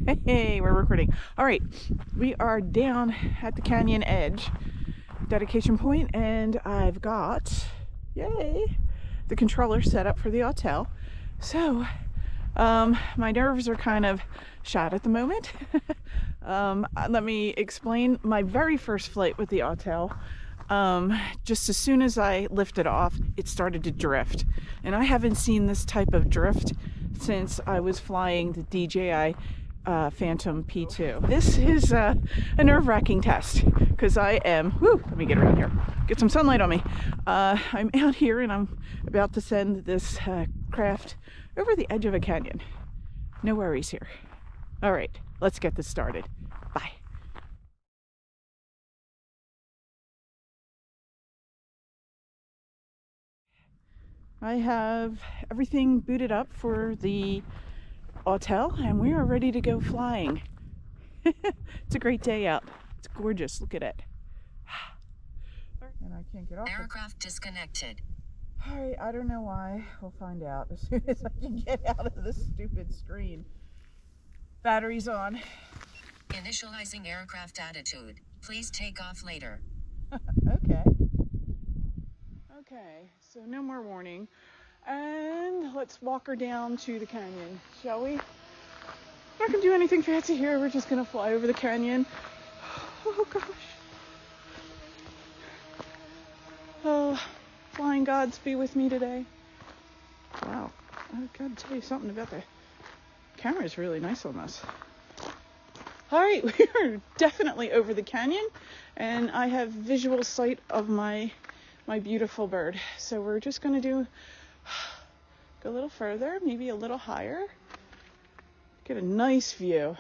Hey, we're recording. All right, we are down at the canyon edge, dedication point, and I've got, yay, the controller set up for the Autel. So, my nerves are kind of shot at the moment. Let me explain. My very first flight with the Autel, just as soon as I lifted off, it started to drift. And I haven't seen this type of drift since I was flying the DJI Phantom P2. This is a nerve-wracking test because I am, let me get around here, get some sunlight on me. I'm out here and I'm about to send this craft over the edge of a canyon. No worries here. All right, let's get this started. Bye. I have everything booted up for the Autel and we are ready to go flying. It's a great day out. It's gorgeous. Look at it. And I can't get off. Aircraft disconnected. All right, I don't know why. We'll find out as soon as I can get out of this stupid screen. Battery's on. Initializing aircraft attitude. Please take off later. Okay. Okay, so no more warning. And let's walk her down to the canyon, shall we? Not gonna do anything fancy here. We're just gonna fly over the canyon. Oh gosh. Oh, flying gods be with me today. Wow, I've got to tell you something about the camera is really nice on this. All right, we are definitely over the canyon, and I have visual sight of my beautiful bird. So we're just gonna go a little further, maybe a little higher, get a nice view.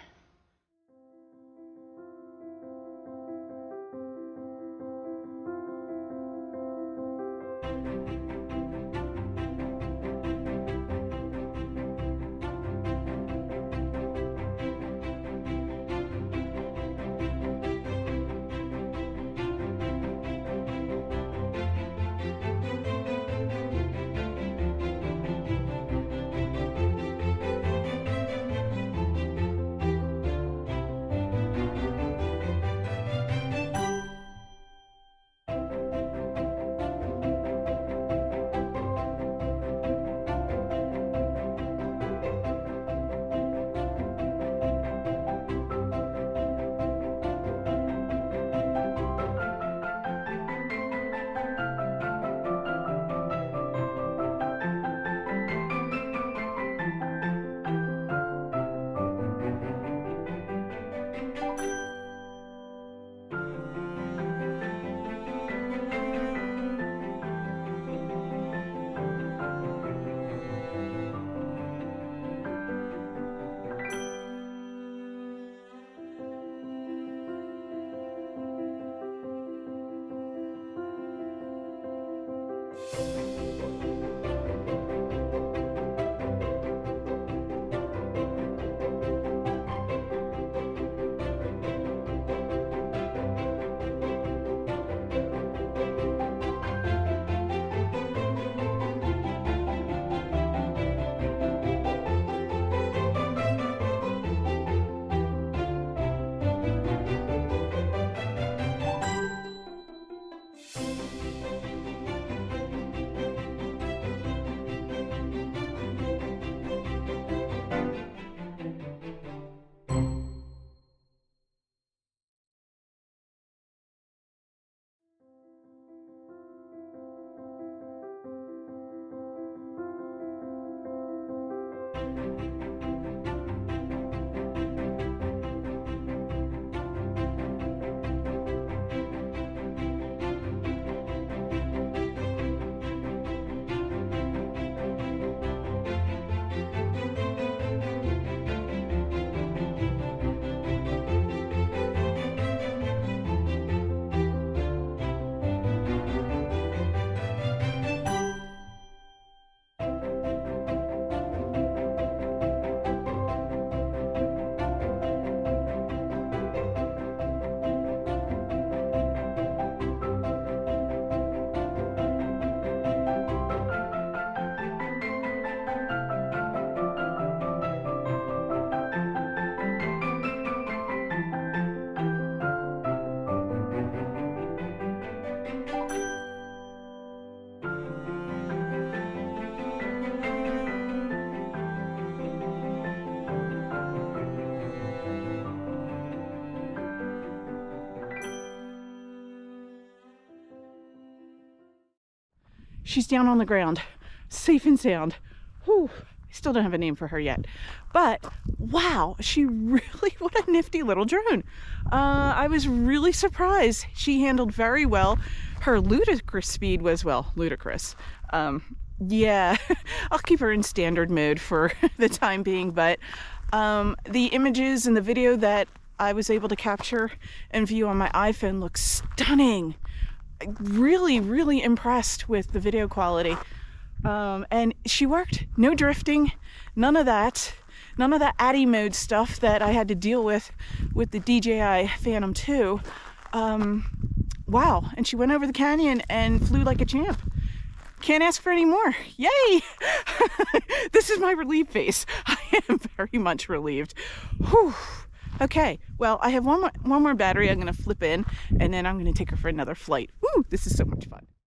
she's down on the ground, safe and sound. Whew. I still don't have a name for her yet, but wow, she really, what a nifty little drone. I was really surprised. She handled very well. Her ludicrous speed was, well, ludicrous. Yeah, I'll keep her in standard mode for the time being, but the images and the video that I was able to capture and view on my iPhone looks stunning. Really, really impressed with the video quality. And she worked, no drifting, none of that ADDI mode stuff that I had to deal with the DJI Phantom 2. Wow, and she went over the canyon and flew like a champ. Can't ask for any more. Yay! This is my relieved face. I am very much relieved. Whew. Okay, well, I have one more battery I'm going to flip in, and then I'm going to take her for another flight. Woo, this is so much fun.